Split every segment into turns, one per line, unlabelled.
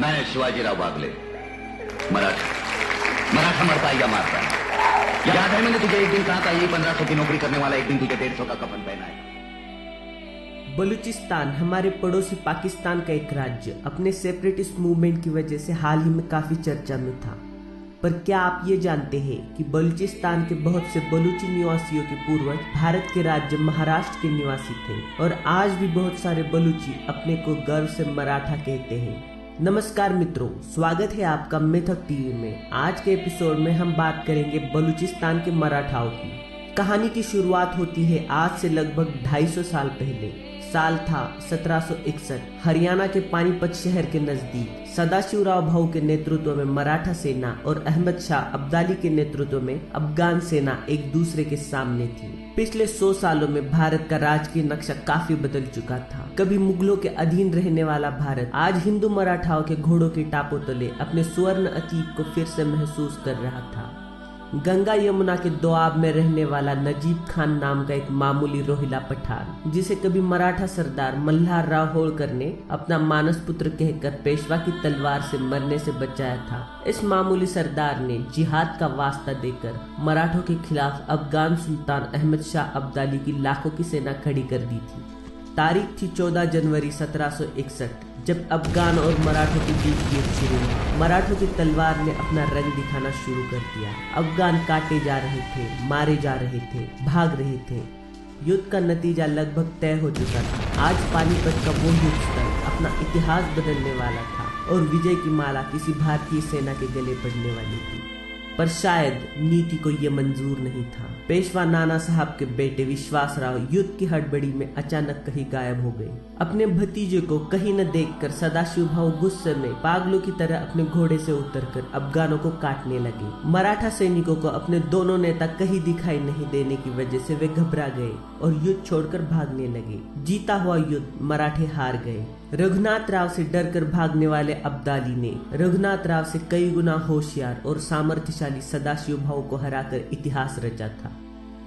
मैं शिवाजीराव बागले, मराठा मरता या मारता। याद है मैंने तुझे एक दिन कहा था, ये 1500 की नौकरी करने वाला एक दिन तुझे 150 का कफन पहनाएगा।
बलूचिस्तान हमारे पड़ोसी पाकिस्तान का एक राज्य अपने सेपरेटिस्ट मूवमेंट की वजह से हाल ही में काफी चर्चा में था। पर क्या आप ये जानते हैं कि बलूचिस्तान के बहुत से बलूची निवासियों के पूर्वज भारत के राज्य महाराष्ट्र के निवासी थे और आज भी बहुत सारे बलूची अपने को गर्व से मराठा कहते हैं। नमस्कार मित्रों, स्वागत है आपका मिथक टीवी में। आज के एपिसोड में हम बात करेंगे बलूचिस्तान के मराठाओं की। कहानी की शुरुआत होती है आज से लगभग 250 साल पहले। साल था 1761। हरियाणा के पानीपत शहर के नजदीक सदाशिवराव भाऊ के नेतृत्व में मराठा सेना और अहमद शाह अब्दाली के नेतृत्व में अफगान सेना एक दूसरे के सामने थी। पिछले 100 सालों में भारत का राजकीय नक्शा काफी बदल चुका था। कभी मुगलों के अधीन रहने वाला भारत आज हिंदू मराठाओं के घोड़ों के टापों तले अपने स्वर्ण अतीत को फिर से महसूस कर रहा था। गंगा यमुना के दोआब में रहने वाला नजीब खान नाम का एक मामूली रोहिला पठान, जिसे कभी मराठा सरदार मल्हार राव होळकर ने अपना मानस पुत्र कहकर पेशवा की तलवार से मरने से बचाया था। इस मामूली सरदार ने जिहाद का वास्ता देकर मराठों के खिलाफ अफगान सुल्तान अहमद शाह अब्दाली की लाखों की सेना खड़ी कर दी थी। तारीख थी 14 जनवरी 1761, जब अफगान और मराठों के बीच युद्ध शुरू हुआ। मराठों की तलवार ने अपना रंग दिखाना शुरू कर दिया। अफगान काटे जा रहे थे, मारे जा रहे थे, भाग रहे थे। युद्ध का नतीजा लगभग तय हो चुका था। आज पानीपत का वो युद्ध स्थल अपना इतिहास बदलने वाला था और विजय की माला किसी भारतीय सेना के गले पड़ने वाली थी। पर शायद नीति को यह मंजूर नहीं था। पेशवा नाना साहब के बेटे विश्वासराव युद्ध की हड़बड़ी में अचानक कहीं गायब हो गए। अपने भतीजे को कहीं न देखकर सदाशिव भाऊ गुस्से में पागलों की तरह अपने घोड़े से उतरकर अफगानों को काटने लगे। मराठा सैनिकों को अपने दोनों नेता कहीं दिखाई नहीं देने की वजह से वे घबरा गए और युद्ध छोड़कर भागने लगे। जीता हुआ युद्ध मराठे हार गए। रघुनाथ राव से डरकर भागने वाले अब्दाली ने रघुनाथ राव से कई गुना होशियार और सामर्थ्यशाली सदाशिव भाऊ को हराकर इतिहास रचा था।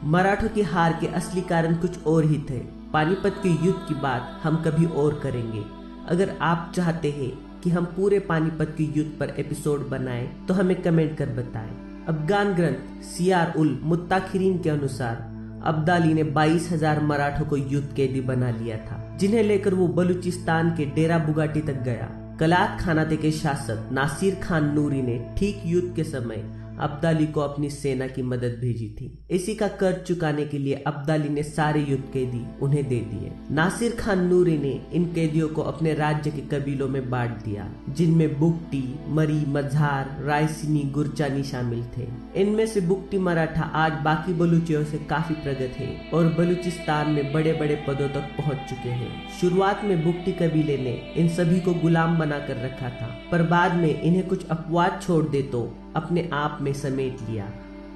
मराठों की हार के असली कारण कुछ और ही थे। पानीपत के युद्ध की बात हम कभी और करेंगे। अगर आप चाहते हैं कि हम पूरे पानीपत के युद्ध पर एपिसोड बनाएं तो हमें कमेंट कर बताएं। अफगान ग्रंथ सियार उल मुत्ताखिरीन के अनुसार अब्दाली ने 22,000 मराठों को युद्ध कैदी बना लिया था, जिन्हें लेकर वो बलूचिस्तान के डेरा बुगाटी तक गया। कलात खानाते के शासक नासिर खान नूरी ने ठीक युद्ध के समय अब्दाली को अपनी सेना की मदद भेजी थी। इसी का कर्ज चुकाने के लिए अब्दाली ने सारे युद्ध कैदी उन्हें दे दिए। नासिर खान नूरी ने इन कैदियों को अपने राज्य के कबीलों में बांट दिया, जिनमें बुगटी, मरी, मझार, रायसिनी, गुरचानी शामिल थे। इनमें से बुगटी मराठा आज बाकी बलूचियों से काफी प्रगत है और बलूचिस्तान में बड़े बड़े पदों तक पहुंच चुके हैं। शुरुआत में बुगटी कबीले ने इन सभी को गुलाम बनाकर रखा था, पर बाद में इन्हें कुछ अपवाद छोड़ दे तो अपने आप में समेट लिया।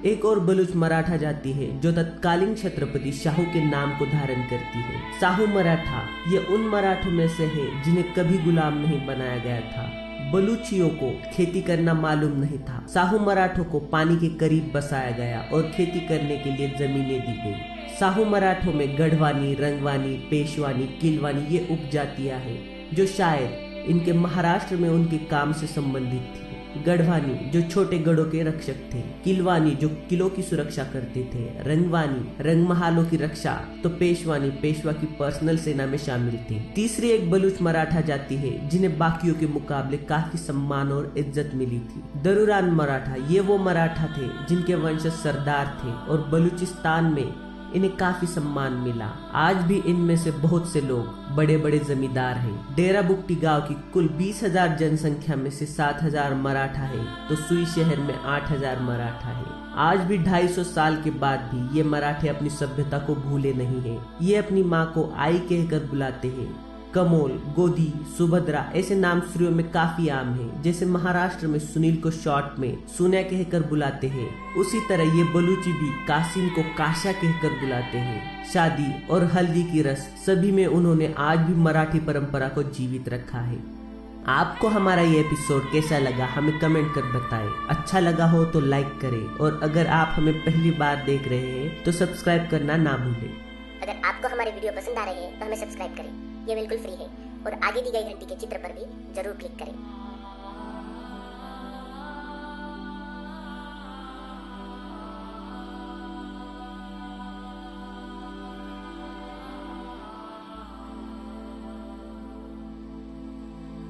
एक और बलूच मराठा जाति है जो तत्कालीन छत्रपति शाहू के नाम को धारण करती है। साहू मराठा ये उन मराठों में से है जिन्हें कभी गुलाम नहीं बनाया गया था। बलूचियों को खेती करना मालूम नहीं था। साहू मराठों को पानी के करीब बसाया गया और खेती करने के लिए जमीनें दी गई। साहू मराठों में गढ़वानी, रंगवानी, पेशवानी, किलवानी ये उपजातियां हैं जो शायद इनके महाराष्ट्र में उनके काम से संबंधित थी। गढ़वानी जो छोटे गढ़ों के रक्षक थे, किलवानी जो किलों की सुरक्षा करते थे, रंगवानी रंगमहालों की रक्षा, तो पेशवानी पेशवा की पर्सनल सेना में शामिल थे। तीसरी एक बलूच मराठा जाति है जिन्हें बाकियों के मुकाबले काफी सम्मान और इज्जत मिली थी। दरुरान मराठा ये वो मराठा थे जिनके वंशज सरदार थे और बलूचिस्तान में इन्हें काफी सम्मान मिला। आज भी इनमें से बहुत से लोग बड़े बड़े जमींदार हैं। डेरा बुगटी गांव की कुल 20,000 जनसंख्या में से 7,000 मराठा है, तो सुई शहर में 8,000 मराठा है। आज भी 250 साल के बाद भी ये मराठे अपनी सभ्यता को भूले नहीं है। ये अपनी माँ को आई कहकर बुलाते हैं। कमोल, गोदी, सुभद्रा ऐसे नाम स्त्रियों में काफी आम है। जैसे महाराष्ट्र में सुनील को शॉर्ट में सोनिया कहकर बुलाते हैं, उसी तरह ये बलूची भी कासिम को काशा कहकर बुलाते हैं। शादी और हल्दी की रस्म सभी में उन्होंने आज भी मराठी परंपरा को जीवित रखा है। आपको हमारा ये एपिसोड कैसा लगा हमें कमेंट कर बताएं। अच्छा लगा हो तो लाइक करें और अगर आप हमें पहली बार देख रहे हैं तो सब्सक्राइब करना ना भूलें।
अगर आपको हमारे वीडियो पसंद आ रहे हैं तो हमें सब्सक्राइब करें, ये बिल्कुल फ्री है और आगे दी गई घंटी के चित्र पर भी जरूर क्लिक करें।